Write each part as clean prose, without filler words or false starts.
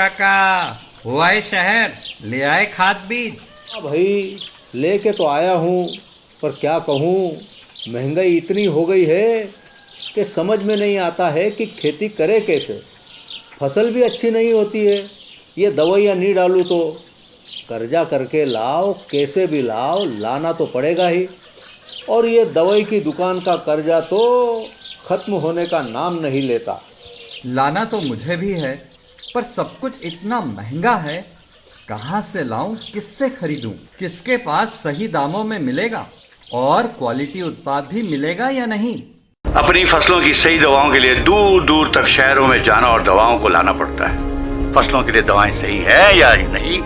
काका, हुआ है शहर, ले आए खाद बीज। हाँ भाई, लेके तो आया हूँ, पर क्या कहूँ, महंगाई इतनी हो गई है कि समझ में नहीं आता है कि खेती करे कैसे। फसल भी अच्छी नहीं होती है, ये दवाइयाँ नहीं डालूँ तो कर्जा करके लाओ, कैसे भी लाओ, लाना तो पड़ेगा ही। और ये दवाई की दुकान का कर्जा तो ख़त्म होने का नाम नहीं लेता। लाना तो मुझे भी है, पर सब कुछ इतना महंगा है, कहाँ से लाऊं, किससे खरीदूं, किसके पास सही दामों में मिलेगा और क्वालिटी उत्पाद भी मिलेगा या नहीं। अपनी फसलों की सही दवाओं के लिए दूर दूर तक शहरों में जाना और दवाओं को लाना पड़ता है। फसलों के लिए दवाएं सही है या नहीं,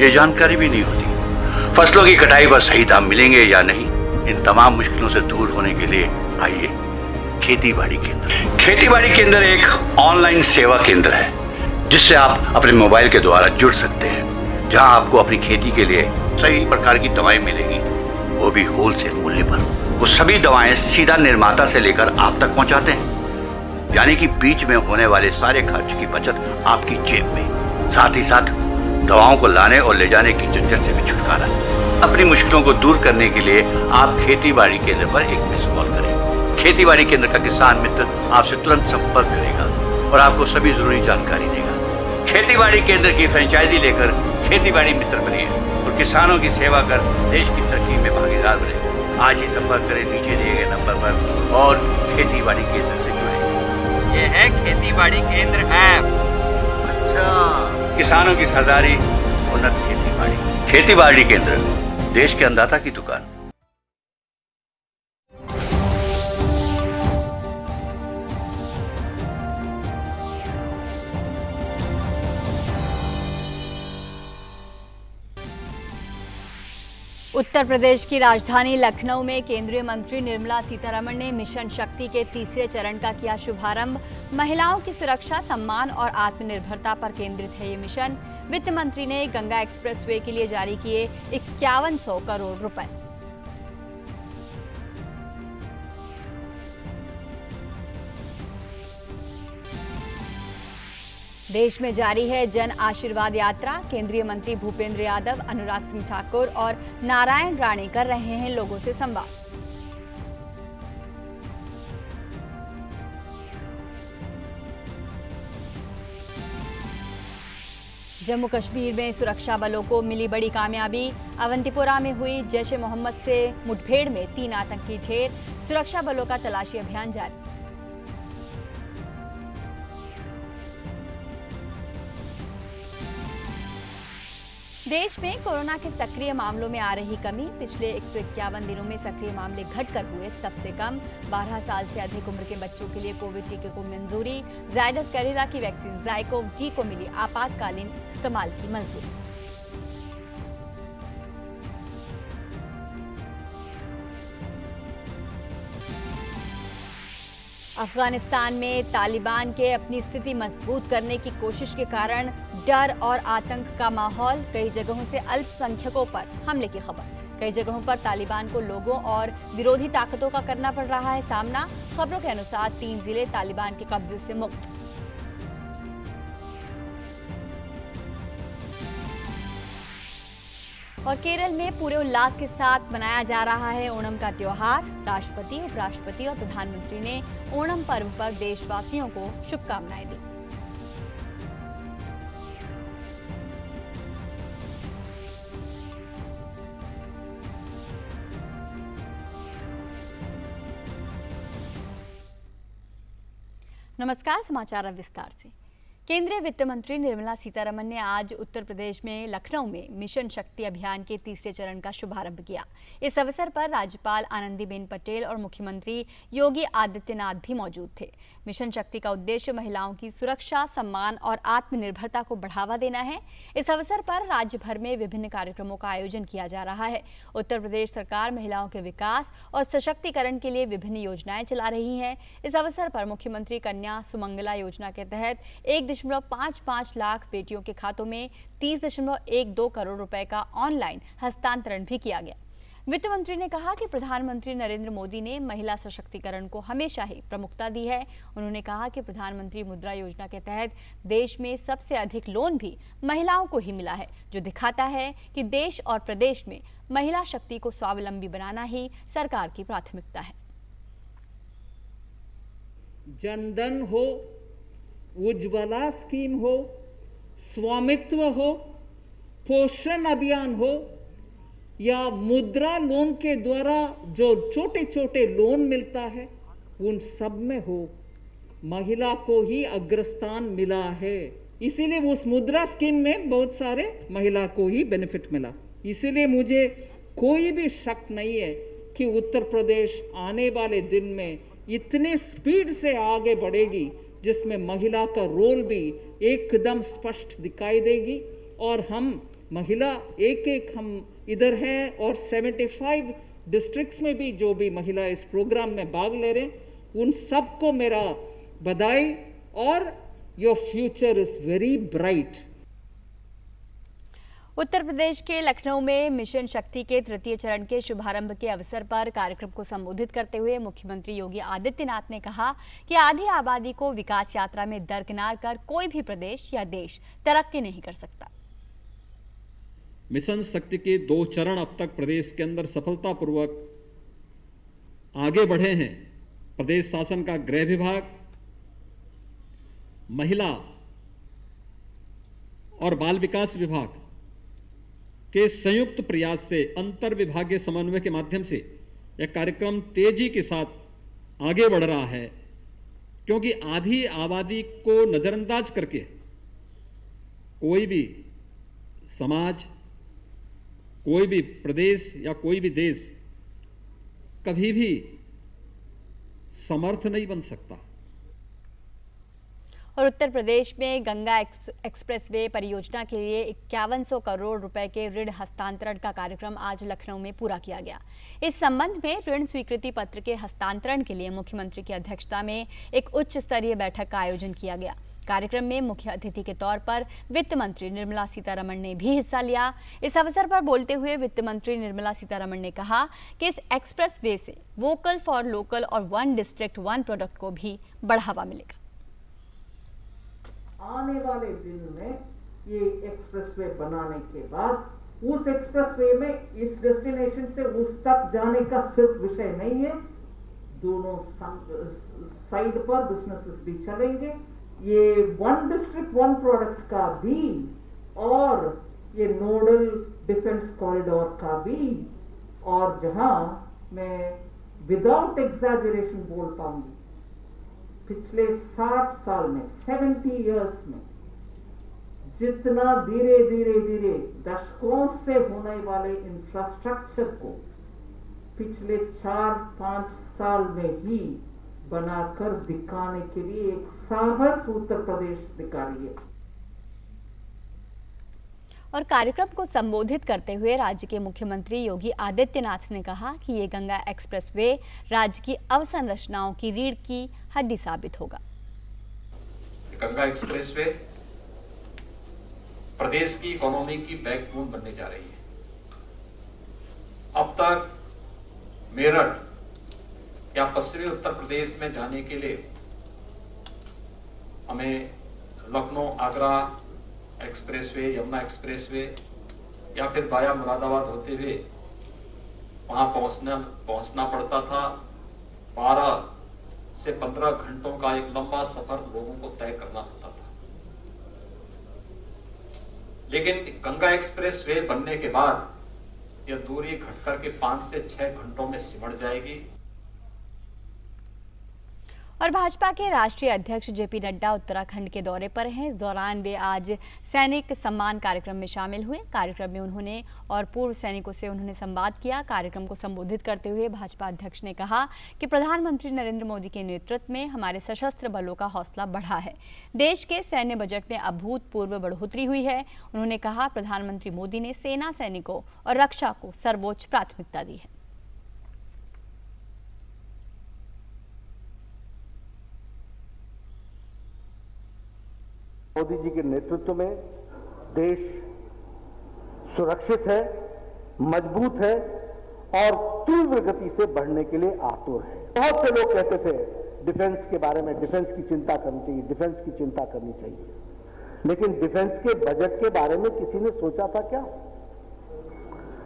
ये जानकारी भी नहीं होती। फसलों की कटाई पर सही दाम मिलेंगे या नहीं, इन तमाम मुश्किलों से दूर होने के लिए आइए खेती बाड़ी केंद्र। खेती बाड़ी केंद्र एक ऑनलाइन सेवा केंद्र है जिससे आप अपने मोबाइल के द्वारा जुड़ सकते हैं, जहां आपको अपनी खेती के लिए सही प्रकार की दवाएं मिलेंगी, वो भी होलसेल मूल्य पर। वो सभी दवाएं सीधा निर्माता से लेकर आप तक पहुंचाते हैं, यानी कि बीच में होने वाले सारे खर्च की बचत आपकी जेब में। साथ ही साथ दवाओं को लाने और ले जाने की झंझट से भी छुटकारा। अपनी मुश्किलों को दूर करने के लिए आप खेती बाड़ी केंद्र पर एक मिस कॉल करें। खेती बाड़ी केंद्र का किसान मित्र आपसे तुरंत संपर्क करेगा और आपको सभी जरूरी जानकारी देगा। खेती बाड़ी केंद्र की फ्रेंचाइजी लेकर खेती बाड़ी मित्र बनिए और किसानों की सेवा कर देश की तरक्की में भागीदार बने। आज ही संपर्क करें नीचे दिए गए नंबर पर और खेती बाड़ी केंद्र से जुड़े। ये है खेती बाड़ी केंद्र ऐप। अच्छा, किसानों की सरदारी, उन्नत खेती बाड़ी। खेती बाड़ी केंद्र, देश के अन्नदाता की दुकान। उत्तर प्रदेश की राजधानी लखनऊ में केंद्रीय मंत्री निर्मला सीतारमण ने मिशन शक्ति के तीसरे चरण का किया शुभारंभ। महिलाओं की सुरक्षा, सम्मान और आत्मनिर्भरता पर केंद्रित है ये मिशन। वित्त मंत्री ने गंगा एक्सप्रेसवे के लिए जारी किए 5100 करोड़ रुपए। देश में जारी है जन आशीर्वाद यात्रा। केंद्रीय मंत्री भूपेंद्र यादव, अनुराग सिंह ठाकुर और नारायण राणे कर रहे हैं लोगों से संवाद। जम्मू कश्मीर में सुरक्षा बलों को मिली बड़ी कामयाबी। अवंतीपोरा में हुई जैश ए मोहम्मद से मुठभेड़ में 3 आतंकी ढेर। सुरक्षा बलों का तलाशी अभियान जारी। देश में कोरोना के सक्रिय मामलों में आ रही कमी। पिछले 151 दिनों में सक्रिय मामले घटकर हुए सबसे कम। 12 साल से अधिक उम्र के बच्चों के लिए कोविड टीके को मंजूरी। जायडस कैडिला की वैक्सीन जाइकोव डी को मिली आपातकालीन इस्तेमाल की मंजूरी। अफगानिस्तान में तालिबान के अपनी स्थिति मजबूत करने की कोशिश के कारण डर और आतंक का माहौल। कई जगहों से अल्पसंख्यकों पर हमले की खबर। कई जगहों पर तालिबान को लोगों और विरोधी ताकतों का करना पड़ रहा है सामना। खबरों के अनुसार 3 जिले तालिबान के कब्जे से मुक्त। और केरल में पूरे उल्लास के साथ मनाया जा रहा है ओणम का त्योहार। राष्ट्रपति, उपराष्ट्रपति और प्रधानमंत्री ने ओणम पर्व पर देशवासियों को शुभकामनाएं दी। नमस्कार, समाचार अब विस्तार से। केंद्रीय वित्त मंत्री निर्मला सीतारमण ने आज उत्तर प्रदेश में लखनऊ में मिशन शक्ति अभियान के तीसरे चरण का शुभारंभ किया। इस अवसर पर राज्यपाल आनंदीबेन पटेल और मुख्यमंत्री योगी आदित्यनाथ भी मौजूद थे। मिशन शक्ति का उद्देश्य महिलाओं की सुरक्षा, सम्मान और आत्मनिर्भरता को बढ़ावा देना है। इस अवसर पर राज्य भर में विभिन्न कार्यक्रमों का आयोजन किया जा रहा है। उत्तर प्रदेश सरकार महिलाओं के विकास और सशक्तिकरण के लिए विभिन्न योजनाएं चला रही है। इस अवसर पर मुख्यमंत्री कन्या सुमंगला योजना के तहत 1.55 लाख बेटियों के खातों में 30.12 करोड़ रुपए का ऑनलाइन हस्तांतरण भी किया गया। वित्त मंत्री ने कहा कि प्रधानमंत्री नरेंद्र मोदी ने महिला सशक्तिकरण को हमेशा ही प्रमुखता दी है। उन्होंने कहा कि प्रधानमंत्री मुद्रा योजना के तहत देश में सबसे अधिक लोन भी महिलाओं को ही मिला है, जो दिखाता है कि देश और प्रदेश में महिला शक्ति को स्वावलंबी बनाना ही सरकार की प्राथमिकता है। जनधन हो, उज्ज्वला स्कीम हो, स्वामित्व हो, पोषण अभियान हो या मुद्रा लोन के द्वारा जो छोटे छोटे लोन मिलता है, उन सब में हो महिला को ही अग्रस्थान मिला है। इसीलिए उस मुद्रा स्कीम में बहुत सारे महिला को ही बेनिफिट मिला। इसीलिए मुझे कोई भी शक नहीं है कि उत्तर प्रदेश आने वाले दिन में इतने स्पीड से आगे बढ़ेगी जिसमें महिला का रोल भी एकदम स्पष्ट दिखाई देगी। और हम महिला एक हम इधर हैं और 75 डिस्ट्रिक्ट्स में भी जो भी महिला इस प्रोग्राम में भाग ले रहे हैं, उन सबको मेरा बधाई और your future is very bright. Uttar Pradesh के लखनऊ में मिशन शक्ति के तृतीय चरण के शुभारंभ के अवसर पर कार्यक्रम को संबोधित करते हुए मुख्यमंत्री योगी आदित्यनाथ ने कहा कि आधी आबादी को विकास यात्रा में दरकिनार कर कोई भी प्रदेश या देश तरक्की नहीं कर सकता। मिशन शक्ति के 2 चरण अब तक प्रदेश के अंदर सफलतापूर्वक आगे बढ़े हैं। प्रदेश शासन का गृह विभाग, महिला और बाल विकास विभाग के संयुक्त प्रयास से अंतर विभागीय समन्वय के माध्यम से यह कार्यक्रम तेजी के साथ आगे बढ़ रहा है, क्योंकि आधी आबादी को नजरअंदाज करके कोई भी समाज, कोई भी प्रदेश या कोई भी देश कभी भी समर्थ नहीं बन सकता। और उत्तर प्रदेश में गंगा एक्सप्रेसवे परियोजना के लिए 5100 करोड़ रुपए के ऋण हस्तांतरण का कार्यक्रम आज लखनऊ में पूरा किया गया। इस संबंध में ऋण स्वीकृति पत्र के हस्तांतरण के लिए मुख्यमंत्री की अध्यक्षता में एक उच्च स्तरीय बैठक का आयोजन किया गया। कार्यक्रम में मुख्य अतिथि के तौर पर वित्त मंत्री निर्मला सीतारमण ने भी हिस्सा लिया। इस अवसर पर बोलते हुए वित्त मंत्री निर्मला सीतारमण ने कहा कि इस एक्सप्रेसवे से वोकल फॉर लोकल और 1 डिस्ट्रिक्ट 1 प्रोडक्ट को भी बढ़ावा मिलेगा। आने वाले दिन में ये एक्सप्रेसवे बनाने के बाद उस एक्सप्रेसवे में इस डेस्टिनेशन से उस तक जाने का सिर्फ विषय नहीं है, दोनों साइड पर बिजनेसेस भी चलेंगे। ये 1 डिस्ट्रिक्ट 1 प्रोडक्ट का भी और ये नोडल डिफेंस कॉरिडोर का भी, और जहां मैं विदाउट एग्जैजरेशन बोल पाऊंगी, पिछले 60 साल में 70 इयर्स में जितना धीरे धीरे धीरे दशकों से होने वाले इंफ्रास्ट्रक्चर को पिछले 4-5 साल में ही बनाकर दिखाने के लिए एक साहस उत्तर प्रदेश दिखा रही है। और कार्यक्रम को संबोधित करते हुए राज्य के मुख्यमंत्री योगी आदित्यनाथ ने कहा कि ये गंगा एक्सप्रेसवे राज्य की अवसंरचनाओं की रीढ़ की हड्डी साबित होगा। गंगा एक्सप्रेसवे प्रदेश की इकोनॉमी की बैकबोन बनने जा रही है। अब तक मेरठ या पश्चिमी उत्तर प्रदेश में जाने के लिए हमें लखनऊ आगरा एक्सप्रेसवे, यमुना एक्सप्रेसवे या फिर वाया मुरादाबाद होते हुए वहां पहुंचना पड़ता था। 12 से 15 घंटों का एक लंबा सफर लोगों को तय करना होता था। लेकिन गंगा एक्सप्रेसवे बनने के बाद यह दूरी घटकर के 5 से 6 घंटों में सिमट जाएगी। और भाजपा के राष्ट्रीय अध्यक्ष जेपी नड्डा उत्तराखंड के दौरे पर हैं। इस दौरान वे आज सैनिक सम्मान कार्यक्रम में शामिल हुए। कार्यक्रम में उन्होंने और पूर्व सैनिकों से उन्होंने संवाद किया। कार्यक्रम को संबोधित करते हुए भाजपा अध्यक्ष ने कहा कि प्रधानमंत्री नरेंद्र मोदी के नेतृत्व में हमारे सशस्त्र बलों का हौसला बढ़ा है। देश के सैन्य बजट में अभूतपूर्व बढ़ोतरी हुई है। उन्होंने कहा प्रधानमंत्री मोदी ने सेना, सैनिकों और रक्षा को सर्वोच्च प्राथमिकता दी है। मोदी जी के नेतृत्व में देश सुरक्षित है, मजबूत है और तीव्र गति से बढ़ने के लिए आतुर है। बहुत से लोग कहते थे डिफेंस के बारे में, डिफेंस की चिंता करनी चाहिए, डिफेंस की चिंता करनी चाहिए, लेकिन डिफेंस के बजट के बारे में किसी ने सोचा था क्या?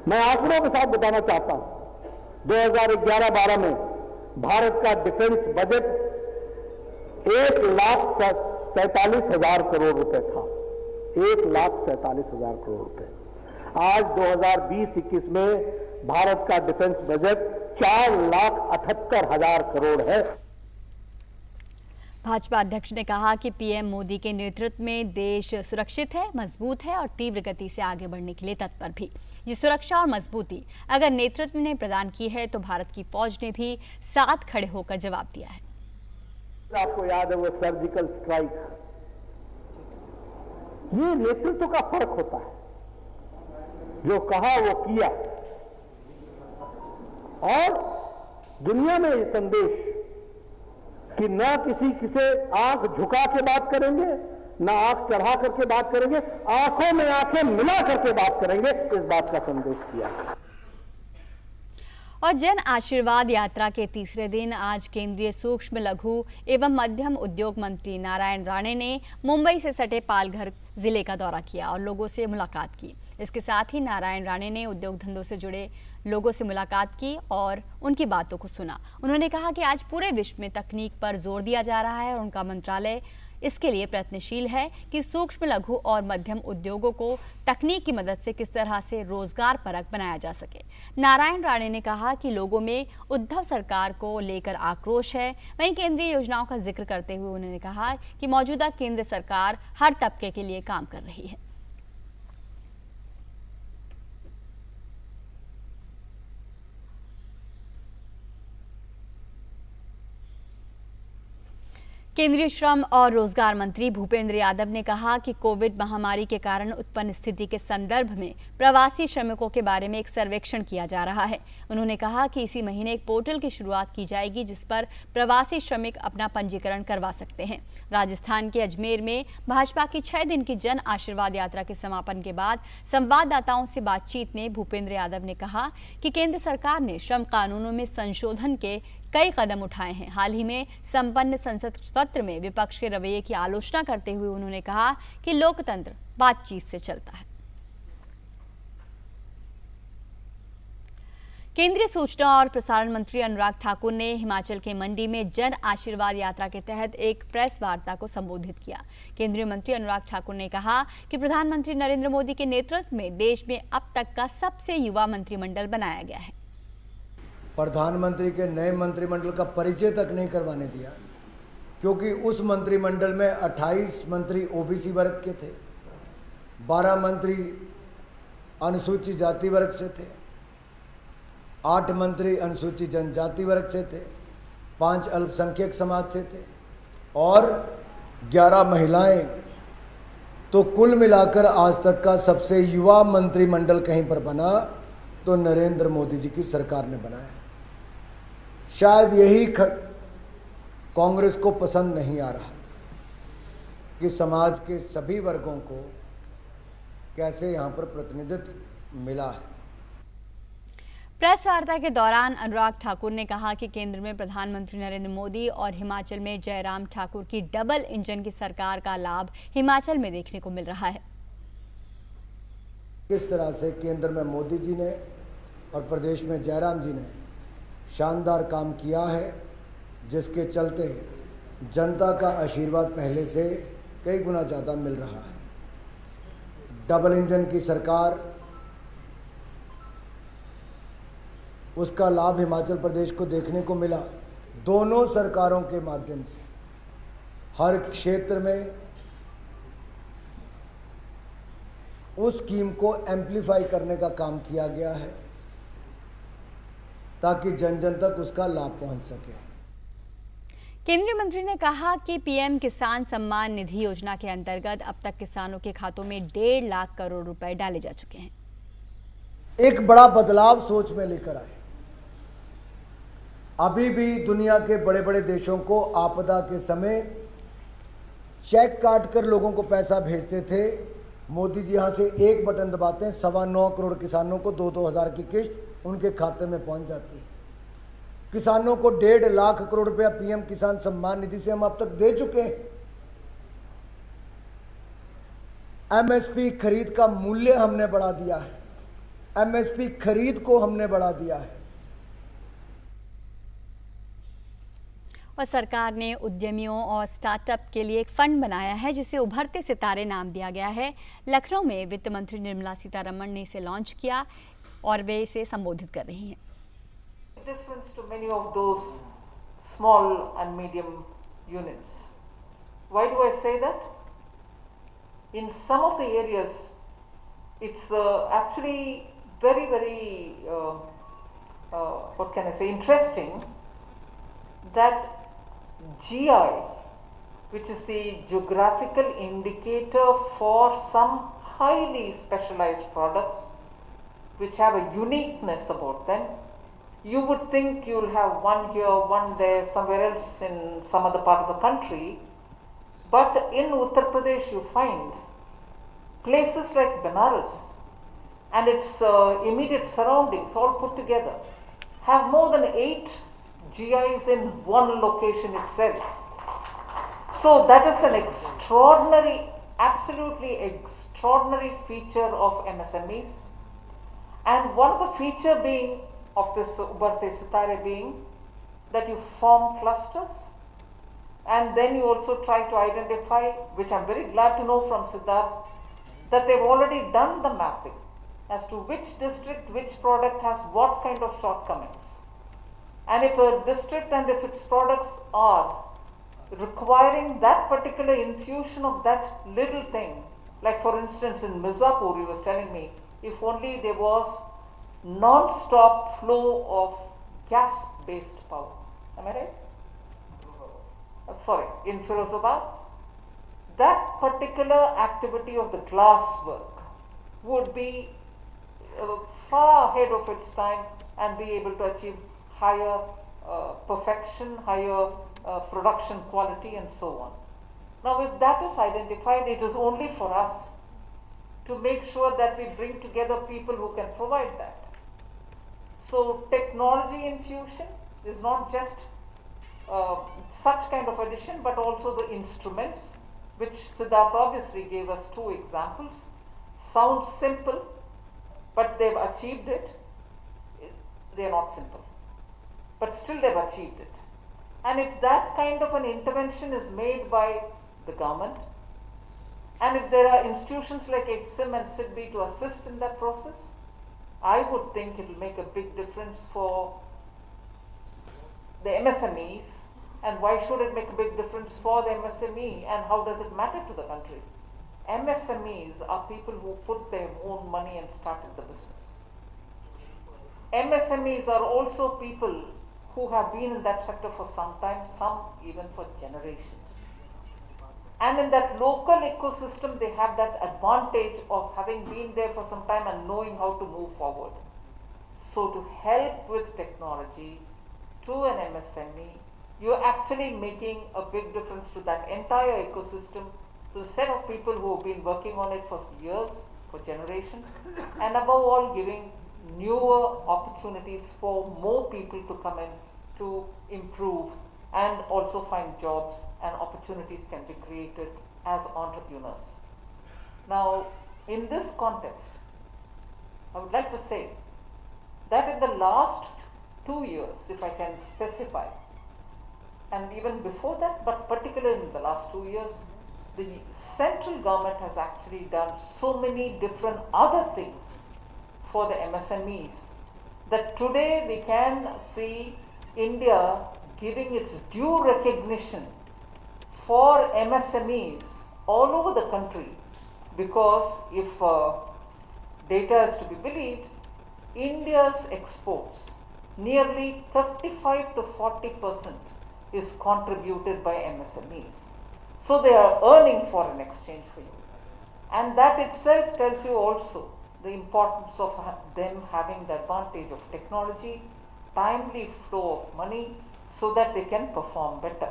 मैं आंकड़ों के साथ बताना चाहता हूं, 2011-12 में भारत का डिफेंस बजट 1,47,000 करोड़ रुपए था। 1,47,000 करोड़ रुपए। आज 2020-21 में भारत का डिफेंस बजट 4,78,000 करोड़ है। भाजपा अध्यक्ष ने कहा कि पीएम मोदी के नेतृत्व में देश सुरक्षित है, मजबूत है और तीव्र गति से आगे बढ़ने के लिए तत्पर भी। ये सुरक्षा और मजबूती अगर नेतृत्व ने प्रदान की है तो भारत की फौज ने भी साथ खड़े होकर जवाब दिया है। आपको याद है वो सर्जिकल स्ट्राइक, ये नेतृत्व का फर्क होता है, जो कहा वो किया। और दुनिया में ये संदेश कि न किसी से आंख झुका के बात करेंगे, न आंख चढ़ा करके बात करेंगे, आंखों में आंखें मिला करके बात करेंगे, इस बात का संदेश दिया। और जन आशीर्वाद यात्रा के तीसरे दिन आज केंद्रीय सूक्ष्म लघु एवं मध्यम उद्योग मंत्री नारायण राणे ने मुंबई से सटे पालघर जिले का दौरा किया और लोगों से मुलाकात की। इसके साथ ही नारायण राणे ने उद्योग धंधों से जुड़े लोगों से मुलाकात की और उनकी बातों को सुना। उन्होंने कहा कि आज पूरे विश्व में तकनीक पर जोर दिया जा रहा है और उनका मंत्रालय इसके लिए प्रयत्नशील है कि सूक्ष्म लघु और मध्यम उद्योगों को तकनीक की मदद से किस तरह से रोजगार परक बनाया जा सके। नारायण राणे ने कहा कि लोगों में उद्धव सरकार को लेकर आक्रोश है। वहीं केंद्रीय योजनाओं का जिक्र करते हुए उन्होंने कहा कि मौजूदा केंद्र सरकार हर तबके के लिए काम कर रही है। केंद्रीय श्रम और रोजगार मंत्री भूपेंद्र यादव ने कहा कि कोविड महामारी के कारण उत्पन्न स्थिति के संदर्भ में प्रवासी श्रमिकों के बारे में एक सर्वेक्षण किया जा रहा है। उन्होंने कहा कि इसी महीने एक पोर्टल की शुरुआत की जाएगी जिस पर प्रवासी श्रमिक अपना पंजीकरण करवा सकते हैं। राजस्थान के अजमेर में भाजपा की 6 दिन की जन आशीर्वाद यात्रा के समापन के बाद संवाददाताओं से बातचीत में भूपेंद्र यादव ने कहा कि केंद्र सरकार ने श्रम कानूनों में संशोधन के कई कदम उठाए हैं। हाल ही में संपन्न संसद सत्र में विपक्ष के रवैये की आलोचना करते हुए उन्होंने कहा कि लोकतंत्र बातचीत से चलता है। केंद्रीय सूचना और प्रसारण मंत्री अनुराग ठाकुर ने हिमाचल के मंडी में जन आशीर्वाद यात्रा के तहत एक प्रेस वार्ता को संबोधित किया। केंद्रीय मंत्री अनुराग ठाकुर ने कहा कि प्रधानमंत्री नरेंद्र मोदी के नेतृत्व में देश में अब तक का सबसे युवा मंत्रिमंडल बनाया गया है। प्रधानमंत्री के नए मंत्रिमंडल का परिचय तक नहीं करवाने दिया, क्योंकि उस मंत्रिमंडल में 28 मंत्री ओबीसी वर्ग के थे, 12 मंत्री अनुसूचित जाति वर्ग से थे, 8 मंत्री अनुसूचित जनजाति वर्ग से थे, 5 अल्पसंख्यक समाज से थे और 11 महिलाएं। तो कुल मिलाकर आज तक का सबसे युवा मंत्रिमंडल कहीं पर बना तो नरेंद्र मोदी जी की सरकार ने बनाया। शायद यही कांग्रेस को पसंद नहीं आ रहा था कि समाज के सभी वर्गों को कैसे यहाँ पर प्रतिनिधित्व मिला है। प्रेस वार्ता के दौरान अनुराग ठाकुर ने कहा कि केंद्र में प्रधानमंत्री नरेंद्र मोदी और हिमाचल में जयराम ठाकुर की डबल इंजन की सरकार का लाभ हिमाचल में देखने को मिल रहा है। किस तरह से केंद्र में मोदी जी ने और प्रदेश में जयराम जी ने शानदार काम किया है, जिसके चलते जनता का आशीर्वाद पहले से कई गुना ज़्यादा मिल रहा है। डबल इंजन की सरकार, उसका लाभ हिमाचल प्रदेश को देखने को मिला। दोनों सरकारों के माध्यम से हर क्षेत्र में उस स्कीम को एम्प्लीफाई करने का काम किया गया है ताकि जन जन तक उसका लाभ पहुंच सके। केंद्रीय मंत्री ने कहा कि पीएम किसान सम्मान निधि योजना के अंतर्गत अब तक किसानों के खातों में 1.5 लाख करोड़ रुपए डाले जा चुके हैं। एक बड़ा बदलाव सोच में लेकर आए। अभी भी दुनिया के बड़े बड़े देशों को आपदा के समय चेक काट कर लोगों को पैसा भेजते थे। मोदी जी यहाँ से एक बटन दबाते हैं, 9.25 करोड़ किसानों को 2-2 हज़ार की किस्त उनके खाते में पहुंच जाती है। किसानों को 1.5 लाख करोड़ रुपया पीएम किसान सम्मान निधि से हम अब तक दे चुके हैं। एमएसपी खरीद का मूल्य हमने बढ़ा दिया है, एमएसपी खरीद को हमने बढ़ा दिया है। और सरकार ने उद्यमियों और स्टार्टअप के लिए एक फंड बनाया है जिसे उभरते सितारे नाम दिया गया है। लखनऊ में वित्त मंत्री निर्मला सीतारमण ने इसे लॉन्च किया और वे इसे संबोधित कर रही हैं। Difference to many of those small and medium units. Why do I say that? In some of the areas, it's actually very, what can I say, interesting that GI, which is the geographical indicator for some highly specialized products which have a uniqueness about them. You would think you'll have one here, one there, somewhere else in some other part of the country. But in Uttar Pradesh you find places like Benares and its immediate surroundings all put together have more than 8 GIs in one location itself. So that is an extraordinary, absolutely extraordinary feature of MSMEs. And one of the feature being of this Ubarte Sitare being that you form clusters and then you also try to identify, which I'm very glad to know from Siddharth, that they've already done the mapping as to which district, which product has what kind of shortcomings. And if a district and if its products are requiring that particular infusion of that little thing, like for instance in Mirzapur, he was telling me, if only there was non-stop flow of gas-based power. Am I right? Sorry, in Firozabad, that particular activity of the glass work would be far ahead of its time and be able to achieve higher perfection, higher production quality and so on. Now if that is identified, it is only for us to make sure that we bring together people who can provide that. So technology infusion is not just such kind of addition, but also the instruments, which Siddharth obviously gave us 2 examples. Sounds simple, but they've achieved it. They are not simple, but still they've achieved it. And if that kind of an intervention is made by the government, and if there are institutions like EXIM and SIDBI to assist in that process, I would think it will make a big difference for the MSMEs. And why should it make a big difference for the MSME, and how does it matter to the country? MSMEs are people who put their own money and started the business. MSMEs are also people who have been in that sector for some time, some even for generations. And in that local ecosystem, they have that advantage of having been there for some time and knowing how to move forward. So to help with technology to an MSME, you're actually making a big difference to that entire ecosystem, to the set of people who have been working on it for years, for generations, and above all giving newer opportunities for more people to come in to improve and also find jobs, and opportunities can be created as entrepreneurs. Now, in this context, I would like to say that in the last 2 years, if I can specify, and even before that, but particularly in the last 2 years, the central government has actually done so many different other things for the MSMEs that today we can see India giving its due recognition for MSMEs all over the country, because if data is to be believed, India's exports, nearly 35 to 40% is contributed by MSMEs. So they are earning foreign exchange for you. And that itself tells you also the importance of them having the advantage of technology, timely flow of money, so that they can perform better.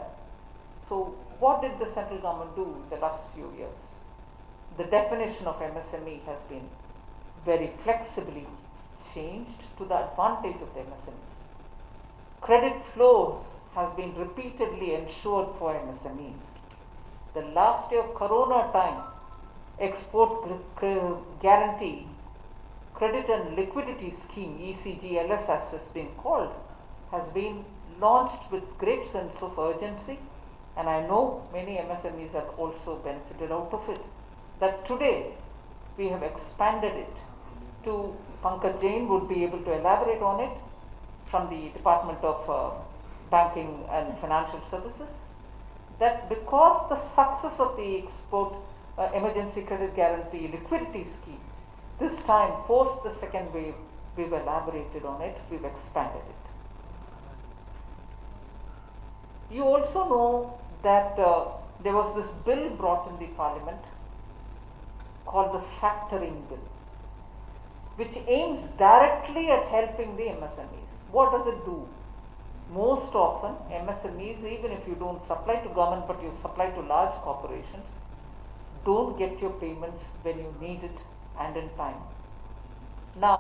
So what did the central government do in the last few years? The definition of MSME has been very flexibly changed to the advantage of the MSMEs. Credit flows has been repeatedly ensured for MSMEs. The last year of Corona time, Export Guarantee Credit and Liquidity Scheme, ECGLS as it's been called, has been launched with great sense of urgency, and I know many MSMEs have also benefited out of it. That today we have expanded it to, Pankaj Jain would be able to elaborate on it from the Department of Banking and Financial Services, that because the success of the Export Emergency Credit Guarantee Liquidity Scheme, this time post the second wave, we've elaborated on it, we've expanded it. You also know that there was this bill brought in the Parliament called the Factoring Bill, which aims directly at helping the MSMEs. What does it do? Most often, MSMEs, even if you don't supply to government but you supply to large corporations, don't get your payments when you need it and in time. Now,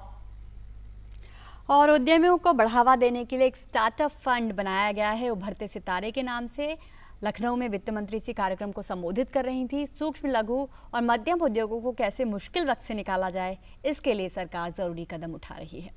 और उद्यमियों को बढ़ावा देने के लिए एक startup fund बनाया गया है उभरते सितारे के नाम से। लखनऊ में वित्त मंत्री इसी कार्यक्रम को संबोधित कर रही थी। सूक्ष्म, लघु और मध्यम उद्योगों को कैसे मुश्किल वक्त से निकाला जाए, इसके लिए सरकार जरूरी कदम उठा रही है।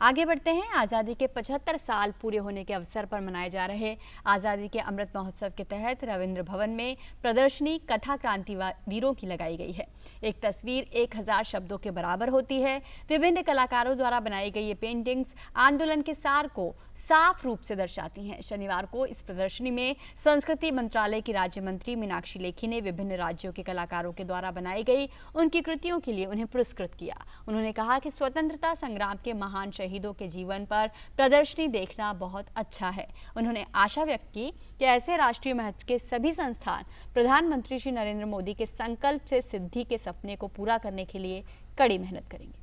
आगे बढ़ते हैं। आज़ादी के 75 साल पूरे होने के अवसर पर मनाए जा रहे आज़ादी के अमृत महोत्सव के तहत रविंद्र भवन में प्रदर्शनी कथा क्रांति वीरों की लगाई गई है। एक तस्वीर 1000 शब्दों के बराबर होती है। विभिन्न कलाकारों द्वारा बनाई गई ये पेंटिंग्स आंदोलन के सार को साफ रूप से दर्शाती हैं। शनिवार को इस प्रदर्शनी में संस्कृति मंत्रालय की राज्य मंत्री मीनाक्षी लेखी ने विभिन्न राज्यों के कलाकारों के द्वारा बनाई गई उनकी कृतियों के लिए उन्हें पुरस्कृत किया। उन्होंने कहा कि स्वतंत्रता संग्राम के महान शहीदों के जीवन पर प्रदर्शनी देखना बहुत अच्छा है। उन्होंने आशा व्यक्त की कि ऐसे राष्ट्रीय महत्व के सभी संस्थान प्रधानमंत्री श्री नरेंद्र मोदी के संकल्प से सिद्धि के सपने को पूरा करने के लिए कड़ी मेहनत करेंगे।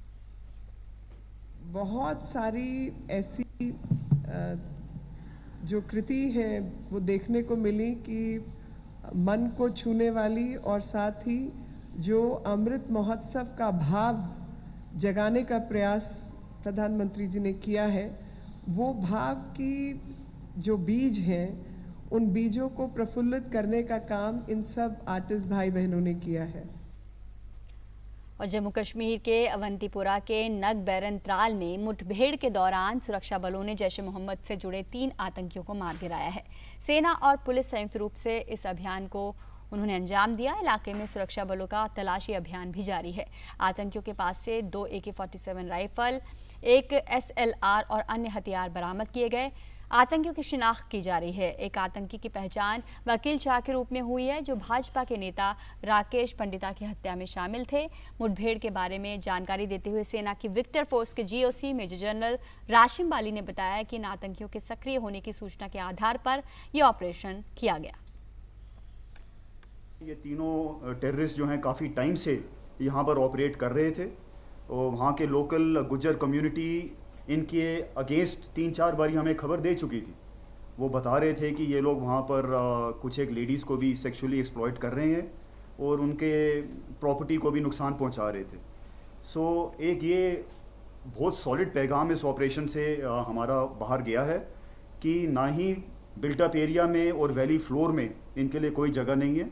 बहुत सारी ऐसी जो कृति है वो देखने को मिली कि मन को छूने वाली और साथ ही जो अमृत महोत्सव का भाव जगाने का प्रयास प्रधानमंत्री जी ने किया है, वो भाव की जो बीज हैं उन बीजों को प्रफुल्लित करने का काम इन सब आर्टिस्ट भाई बहनों ने किया है। और जम्मू कश्मीर के अवंतीपुरा के नग बैरन त्राल में मुठभेड़ के दौरान सुरक्षा बलों ने जैश ए मोहम्मद से जुड़े 3 आतंकियों को मार गिराया है। सेना और पुलिस संयुक्त रूप से इस अभियान को उन्होंने अंजाम दिया। इलाके में सुरक्षा बलों का तलाशी अभियान भी जारी है। आतंकियों के पास से 2 AK-47 राइफल, 1 SLR और अन्य हथियार बरामद किए गए। आतंकियों की शिनाख्त की जा रही है। एक आतंकी की पहचान वकील शाह के रूप में हुई है, जो भाजपा के नेता राकेश पंडिता की हत्या में शामिल थे। मुठभेड़ के बारे में जानकारी देते हुए सेना की विक्टर फोर्स के GOC मेजर जनरल राशिम बाली ने बताया कि इन आतंकियों के सक्रिय होने की सूचना के आधार पर यह ऑपरेशन किया गया। ये तीनों टेररिस्ट जो हैं काफ़ी टाइम से यहाँ पर ऑपरेट कर रहे थे और वहाँ के लोकल गुज्जर कम्युनिटी इनके अगेंस्ट 3-4 बारी हमें खबर दे चुकी थी। वो बता रहे थे कि ये लोग वहाँ पर कुछ एक लेडीज़ को भी सेक्सुअली एक्सप्लॉइट कर रहे हैं और उनके प्रॉपर्टी को भी नुकसान पहुँचा रहे थे। सो एक ये बहुत सॉलिड पैगाम इस ऑपरेशन से हमारा बाहर गया है कि ना ही बिल्टअप एरिया में और वैली फ्लोर में इनके लिए कोई जगह नहीं है।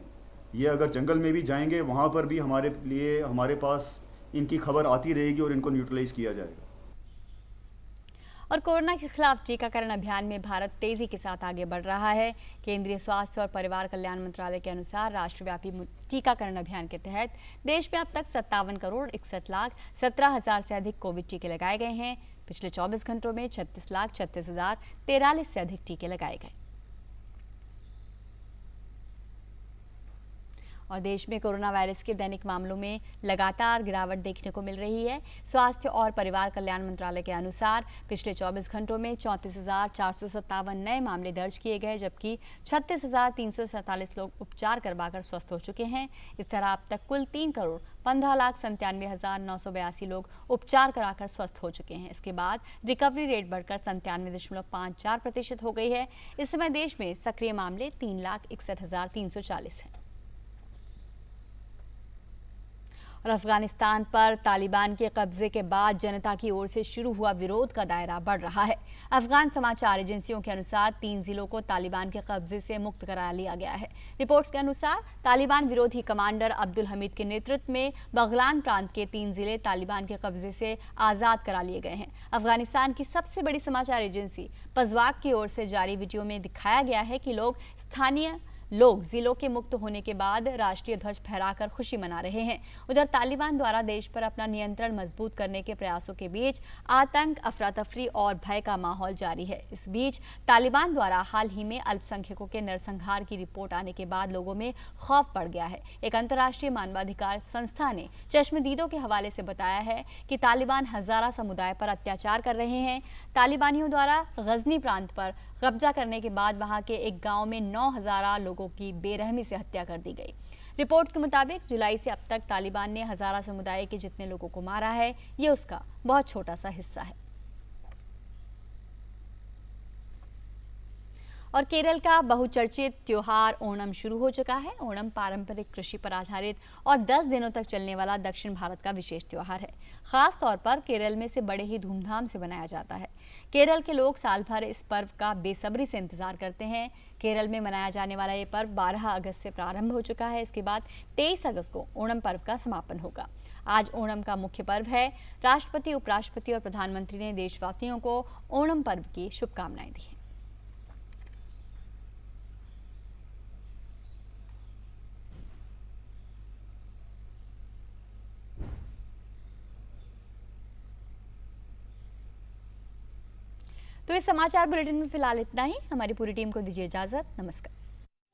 ये अगर जंगल में भी जाएंगे वहाँ पर भी हमारे पास इनकी खबर आती रहेगी और इनको न्यूट्रलाइज किया जाएगा। और कोरोना के खिलाफ टीकाकरण अभियान में भारत तेजी के साथ आगे बढ़ रहा है। केंद्रीय स्वास्थ्य और परिवार कल्याण मंत्रालय के अनुसार राष्ट्रव्यापी टीकाकरण अभियान के तहत देश में अब तक 57,61,17,000 से अधिक कोविड टीके लगाए गए हैं। पिछले 24 घंटों में 36,36,043 से अधिक टीके लगाए गए। और देश में कोरोना वायरस के दैनिक मामलों में लगातार गिरावट देखने को मिल रही है। स्वास्थ्य और परिवार कल्याण मंत्रालय के अनुसार पिछले 24 घंटों में 34,457 नए मामले दर्ज किए गए, जबकि 36,347 लोग उपचार करवाकर स्वस्थ हो चुके हैं। इस तरह अब तक कुल 3,15,97,982 लोग उपचार कराकर स्वस्थ हो चुके हैं। इसके बाद रिकवरी रेट बढ़कर 97.54% हो गई है। इस समय देश में सक्रिय मामले 3,61,340 हैं। और अफगानिस्तान पर तालिबान के कब्जे के बाद जनता की ओर से शुरू हुआ विरोध का दायरा बढ़ रहा है। अफगान समाचार एजेंसियों के अनुसार 3 जिलों को तालिबान के कब्जे से मुक्त करा लिया गया है। रिपोर्ट्स के अनुसार तालिबान विरोधी कमांडर अब्दुल हमीद के नेतृत्व में बगलान प्रांत के 3 जिले तालिबान के कब्जे से आजाद करा लिए गए हैं। अफगानिस्तान की सबसे बड़ी समाचार एजेंसी पजवाक की ओर से जारी वीडियो में दिखाया गया है कि स्थानीय लोग जिलों के मुक्त होने के बाद राष्ट्रीय ध्वज फहराकर खुशी मना रहे हैं। उधर तालिबान द्वारा देश पर अपना नियंत्रण मजबूत करने के प्रयासों के बीच आतंक, अफरा तफरी और भय का माहौल जारी है। इस बीच तालिबान द्वारा हाल ही में अल्पसंख्यकों के नरसंहार की रिपोर्ट आने के बाद लोगों में खौफ बढ़ गया है। एक अंतर्राष्ट्रीय मानवाधिकार संस्था ने चश्मदीदों के हवाले से बताया है कि तालिबान हजारा समुदाय पर अत्याचार कर रहे हैं। तालिबानियों द्वारा गजनी प्रांत पर कब्जा करने के बाद वहां के एक गांव में 9 हजारा लोगों की बेरहमी से हत्या कर दी गई। रिपोर्ट के मुताबिक जुलाई से अब तक तालिबान ने हजारा समुदाय के जितने लोगों को मारा है, ये उसका बहुत छोटा सा हिस्सा है। और केरल का बहुचर्चित त्योहार ओणम शुरू हो चुका है। ओणम पारंपरिक कृषि पर आधारित और 10 दिनों तक चलने वाला दक्षिण भारत का विशेष त्योहार है। खास तौर पर केरल में इसे बड़े ही धूमधाम से मनाया जाता है। केरल के लोग साल भर इस पर्व का बेसब्री से इंतजार करते हैं। केरल में मनाया जाने वाला ये पर्व 12 अगस्त से प्रारंभ हो चुका है। इसके बाद 23 अगस्त को ओणम पर्व का समापन होगा। आज ओणम का मुख्य पर्व है। राष्ट्रपति, उपराष्ट्रपति और प्रधानमंत्री ने देशवासियों को ओणम पर्व की शुभकामनाएं दी हैं। तो इस समाचार बुलेटिन में फिलहाल इतना ही। हमारी पूरी टीम को दीजिए इजाजत। नमस्कार।